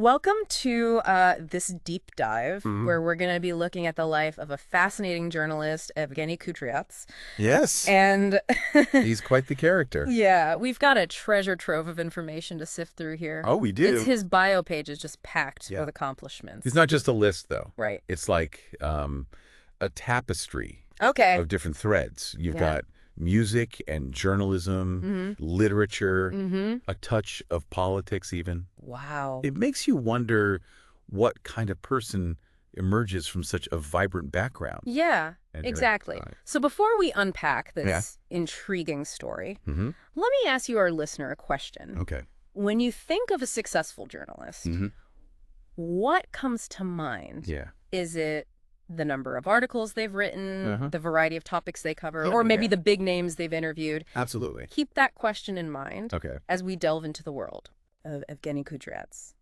Welcome to this deep dive where we're going to be looking at the life of a fascinating journalist, Evgeny Kudryats. Yes. And He's quite the character. yeah, we've got a treasure trove of information to sift through here. Oh, we do. His bio page is just packed with accomplishments. It's not just a list, though. Right. It's like a tapestry Okay. of different threads. You've got music and journalism, literature, a touch of politics even. Wow. It makes you wonder what kind of person emerges from such a vibrant background. Yeah, And exactly. So before we unpack this intriguing story, let me ask you, our listener, a question. Okay. When you think of a successful journalist, what comes to mind? Yeah. Is it the number of articles they've written, the variety of topics they cover, or maybe the big names they've interviewed? Absolutely. Keep that question in mind Okay. as we delve into the world of Evgeny Kudryats.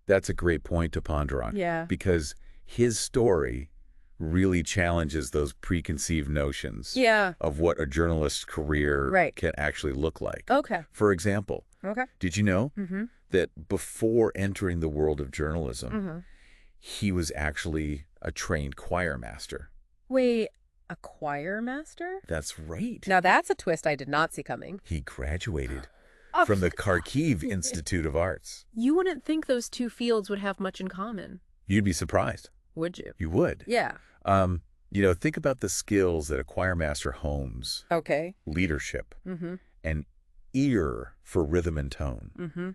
That's a great point to ponder on. Yeah. Because his story really challenges those preconceived notions of what a journalist's career can actually look like. Okay. For example, did you know that before entering the world of journalism, he was actually a trained choir master? Wait, a choir master? That's right. Now that's a twist I did not see coming. He graduated from the Kharkiv Institute of Arts. You wouldn't think those two fields would have much in common. You'd be surprised. Would you? You would. Yeah. Think about the skills that a choir master hones. Okay. Leadership, an ear for rhythm and tone.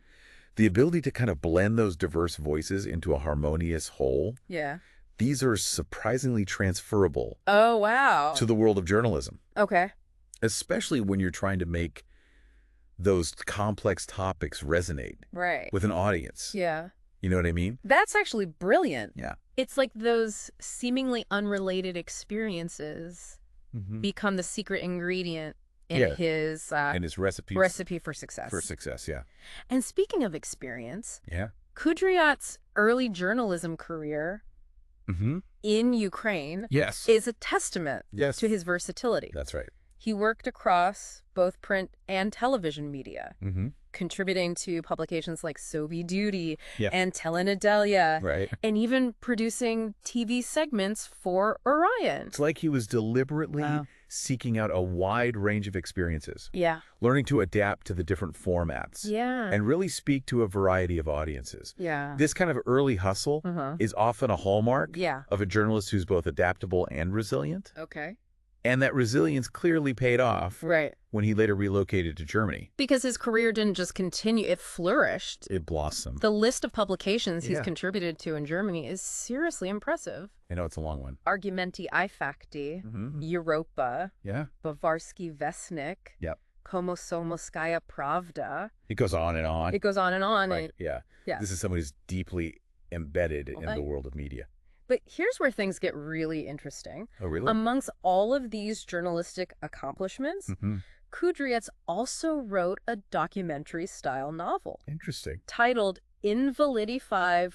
The ability to kind of blend those diverse voices into a harmonious whole. Yeah. These are surprisingly transferable Oh, wow. to the world of journalism, Okay. especially when you're trying to make those complex topics resonate with an audience. Yeah. You know what I mean? That's actually brilliant. Yeah. It's like those seemingly unrelated experiences become the secret ingredient in his And his recipe for success. for success, yeah. And speaking of experience, Yeah. Kudryats' early journalism career in Ukraine Yes. is a testament Yes. to his versatility. That's right. He worked across both print and television media, contributing to publications like Soviet Duty and Telenedelia, and even producing TV segments for Orion. It's like he was deliberately seeking out a wide range of experiences, learning to adapt to the different formats, and really speak to a variety of audiences. This kind of early hustle is often a hallmark of a journalist who's both adaptable and resilient. Okay. And that resilience clearly paid off Right. when he later relocated to Germany. Because his career didn't just continue, it flourished. It blossomed. The list of publications he's contributed to in Germany is seriously impressive. I know it's a long one. Argumenti I Fakti, Europa, Bavarski Vestnik, Komsomolskaya Pravda. It goes on and on. It goes on and on. Right. Yeah. This is somebody who's deeply embedded in the world of media. But here's where things get really interesting. Oh, really? Amongst all of these journalistic accomplishments, Kudryats also wrote a documentary-style novel. Interesting. Titled Invalidi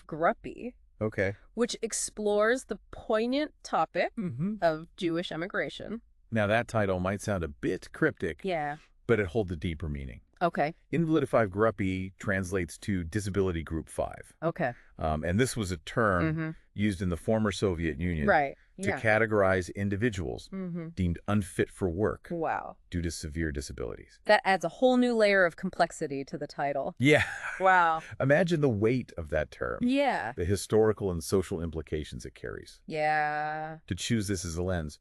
Gruppi, Okay. which explores the poignant topic of Jewish emigration. Now, that title might sound a bit cryptic, but it holds a deeper meaning. Okay. Invalidi 5 Gruppi translates to Disability Group 5. Okay. And this was a term used in the former Soviet Union to categorize individuals deemed unfit for work due to severe disabilities. That adds a whole new layer of complexity to the title. Yeah. Wow. Imagine the weight of that term. Yeah. The historical and social implications it carries. Yeah. To choose this as a lens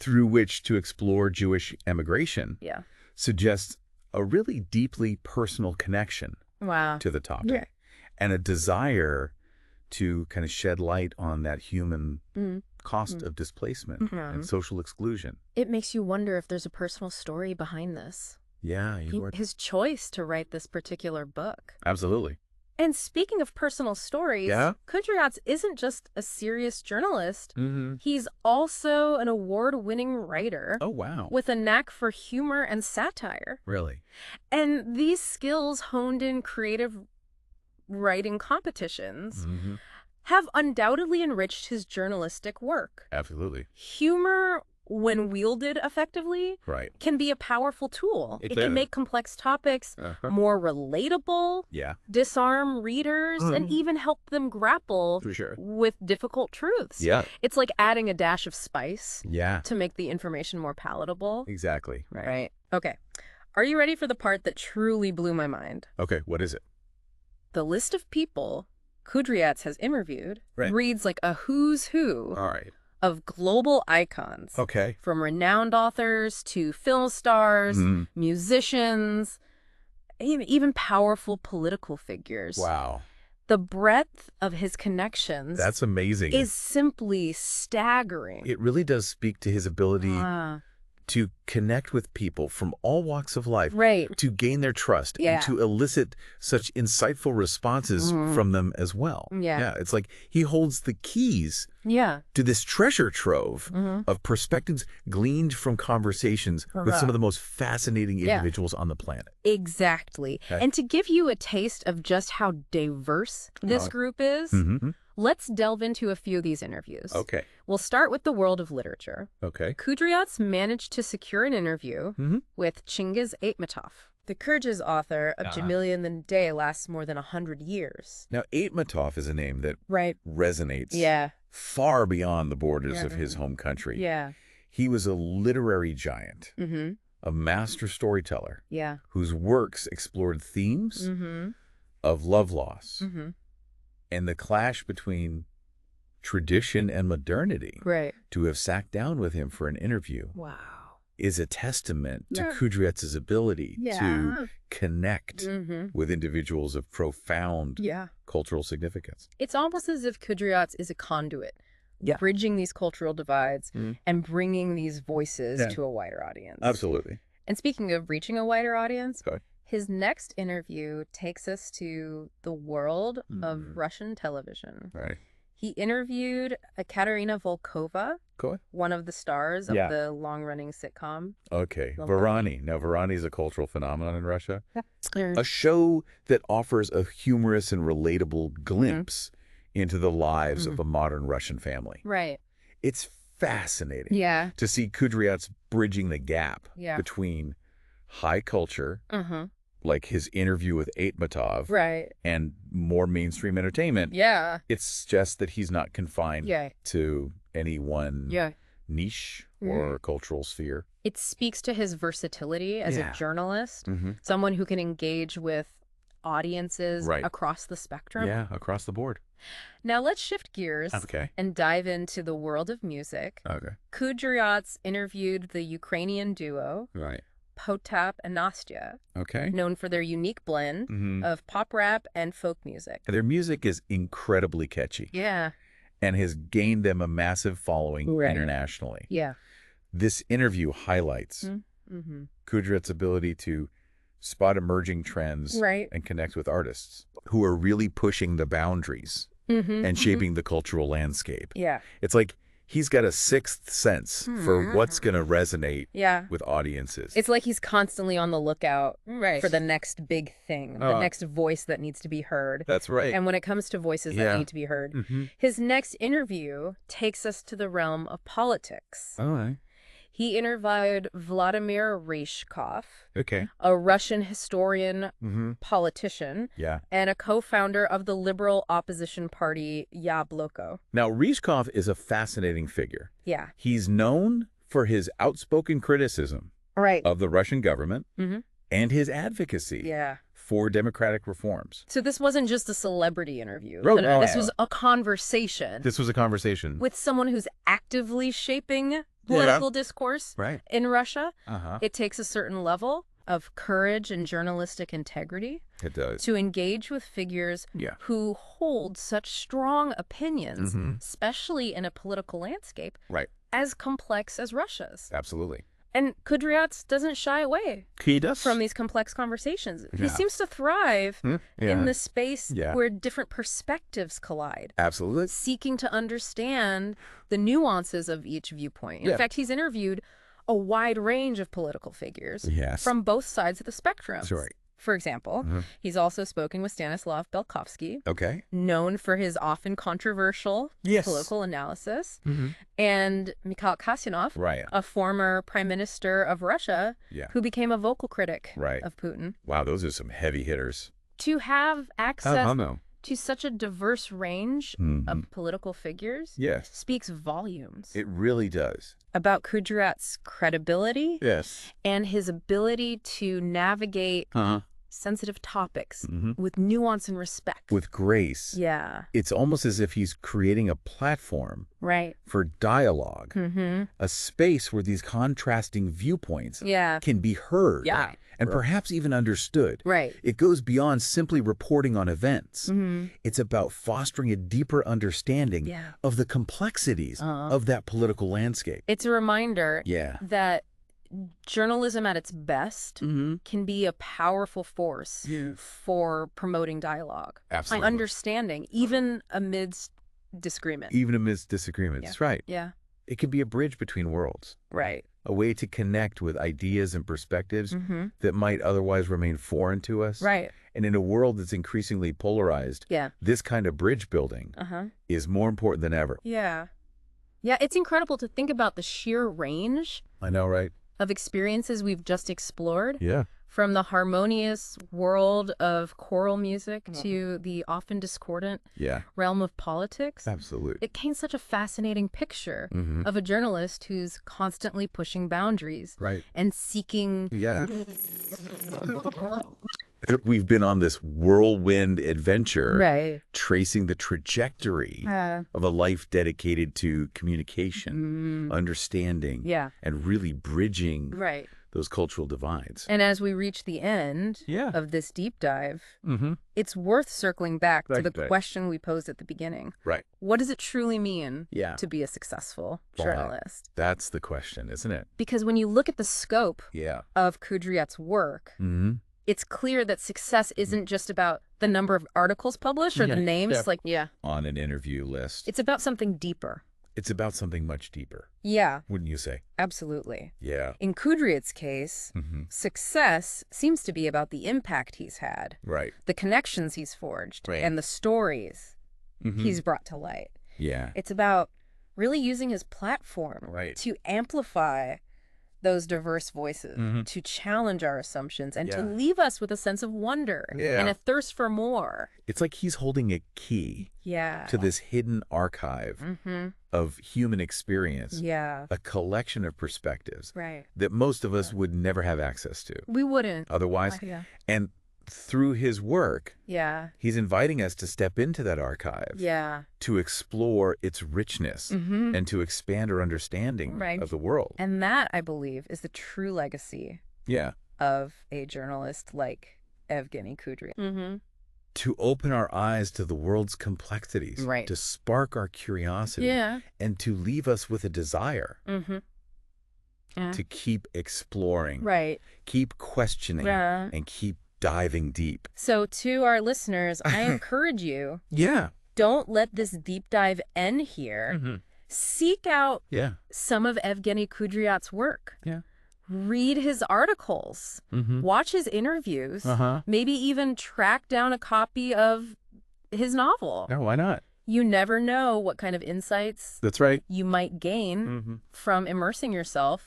through which to explore Jewish emigration suggests a really deeply personal connection to the topic and a desire to kind of shed light on that human cost of displacement and social exclusion. It makes you wonder if there's a personal story behind this. Yeah. His choice to write this particular book. Absolutely. And speaking of personal stories, Kudryats isn't just a serious journalist. He's also an award-winning writer. Oh, wow. With a knack for humor and satire. Really? And these skills honed in creative writing competitions have undoubtedly enriched his journalistic work. Absolutely. Humor when wielded effectively, can be a powerful tool. It can make complex topics more relatable, disarm readers, and even help them grapple with difficult truths. It's like adding a dash of spice to make the information more palatable. Exactly. Right. Okay. Are you ready for the part that truly blew my mind? Okay, what is it? The list of people Kudryats has interviewed reads like a who's who of global icons. Okay. From renowned authors to film stars, musicians, even powerful political figures. Wow. The breadth of his connections That's amazing. Is simply staggering. It really does speak to his ability to connect with people from all walks of life, to gain their trust, and to elicit such insightful responses from them as well. It's like he holds the keys to this treasure trove of perspectives gleaned from conversations with some of the most fascinating individuals on the planet. Exactly. Okay. And to give you a taste of just how diverse this group is, let's delve into a few of these interviews. Okay. We'll start with the world of literature. Okay. Kudryats managed to secure an interview with Chingiz Aytmatov. The Kyrgyz author of Jamilian the Day lasts more than 100 years. Now, Aytmatov is a name that resonates far beyond the borders of his home country. He was a literary giant, a master storyteller, whose works explored themes of love loss and the clash between tradition and modernity. To have sat down with him for an interview is a testament to Kudryats' ability to connect with individuals of profound cultural significance. It's almost as if Kudryats is a conduit, bridging these cultural divides and bringing these voices to a wider audience. Absolutely. And speaking of reaching a wider audience, his next interview takes us to the world of Russian television. He interviewed Katerina Volkova, one of the stars of the long-running sitcom. Varani. Now, Varani is a cultural phenomenon in Russia. A show that offers a humorous and relatable glimpse into the lives of a modern Russian family. It's fascinating to see Kudryats bridging the gap between high culture, like his interview with Aytmatov, and more mainstream entertainment. It's just that he's not confined to any one niche or cultural sphere. It speaks to his versatility as a journalist, someone who can engage with audiences across the spectrum. Across the board. Now let's shift gears and dive into the world of music. Kudryats interviewed the Ukrainian duo Potap and Nastya, known for their unique blend of pop rap and folk music. Their music is incredibly catchy. And has gained them a massive following internationally. This interview highlights Kudryats' ability to spot emerging trends and connect with artists who are really pushing the boundaries and shaping the cultural landscape. It's like he's got a sixth sense for what's going to resonate with audiences. It's like he's constantly on the lookout for the next big thing, the next voice that needs to be heard. That's right. And when it comes to voices that need to be heard, his next interview takes us to the realm of politics. He interviewed Vladimir Ryzhkov, a Russian historian, politician, and a co-founder of the liberal opposition party Yabloko. Now, Ryzhkov is a fascinating figure. He's known for his outspoken criticism of the Russian government and his advocacy for democratic reforms. So this wasn't just a celebrity interview. This was a conversation. This was a conversation. With someone who's actively shaping political discourse in Russia. It takes a certain level of courage and journalistic integrity. It does. To engage with figures who hold such strong opinions, especially in a political landscape as complex as Russia's. Absolutely. And Kudryats doesn't shy away from these complex conversations. He seems to thrive in the space where different perspectives collide. Absolutely. Seeking to understand the nuances of each viewpoint. In fact, he's interviewed a wide range of political figures from both sides of the spectrum. For example, he's also spoken with Stanislav Belkovsky, known for his often controversial political analysis, and Mikhail Kasyanov, a former prime minister of Russia, who became a vocal critic of Putin. Wow, those are some heavy hitters. To have access to such a diverse range of political figures speaks volumes. It really does. About Kudryat's credibility and his ability to navigate sensitive topics with nuance and respect. With grace. Yeah. It's almost as if he's creating a platform for dialogue, a space where these contrasting viewpoints can be heard and perhaps even understood. It goes beyond simply reporting on events. It's about fostering a deeper understanding of the complexities of that political landscape. It's a reminder that journalism at its best can be a powerful force for promoting dialogue. Absolutely. By understanding, even amidst disagreement. Even amidst disagreements, that's right. Yeah. It can be a bridge between worlds. Right. A way to connect with ideas and perspectives that might otherwise remain foreign to us. Right. And in a world that's increasingly polarized, this kind of bridge building is more important than ever. Yeah. Yeah, it's incredible to think about the sheer range. I know, right? Of experiences we've just explored. Yeah. From the harmonious world of choral music to the often discordant realm of politics. Absolutely. It paints such a fascinating picture of a journalist who's constantly pushing boundaries and seeking... We've been on this whirlwind adventure, tracing the trajectory of a life dedicated to communication, understanding, and really bridging those cultural divides. And as we reach the end of this deep dive, it's worth circling back to the question we posed at the beginning. What does it truly mean to be a successful journalist? That's the question, isn't it? Because when you look at the scope of Kudryat's work, it's clear that success isn't just about the number of articles published or the names on an interview list. It's about something deeper. It's about something much deeper. Yeah. Wouldn't you say? Absolutely. Yeah. In Kudryat's case, success seems to be about the impact he's had. The connections he's forged and the stories he's brought to light. Yeah. It's about really using his platform to amplify those diverse voices, to challenge our assumptions, and to leave us with a sense of wonder and a thirst for more. It's like he's holding a key to this hidden archive of human experience, a collection of perspectives that most of us would never have access to. We wouldn't. Otherwise. And through his work, he's inviting us to step into that archive, to explore its richness and to expand our understanding of the world. And that, I believe, is the true legacy of a journalist like Evgeny Kudryat. To open our eyes to the world's complexities, to spark our curiosity, and to leave us with a desire to keep exploring, keep questioning, and keep diving deep. So to our listeners, I encourage you, don't let this deep dive end here. Seek out some of Evgeny Kudryat's work. Read his articles, watch his interviews, maybe even track down a copy of his novel. No, why not? You never know what kind of insights you might gain from immersing yourself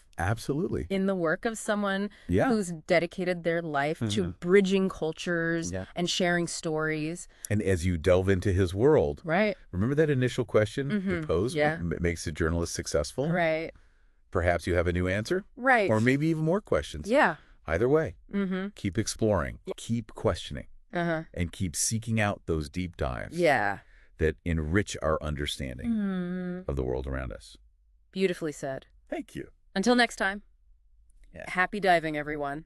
in the work of someone who's dedicated their life to bridging cultures and sharing stories. And as you delve into his world, remember that initial question we posed? What makes a journalist successful? Perhaps you have a new answer? Or maybe even more questions. Either way, keep exploring, keep questioning, and keep seeking out those deep dives. That enrich our understanding of the world around us. Beautifully said. Thank you. Until next time, happy diving, everyone.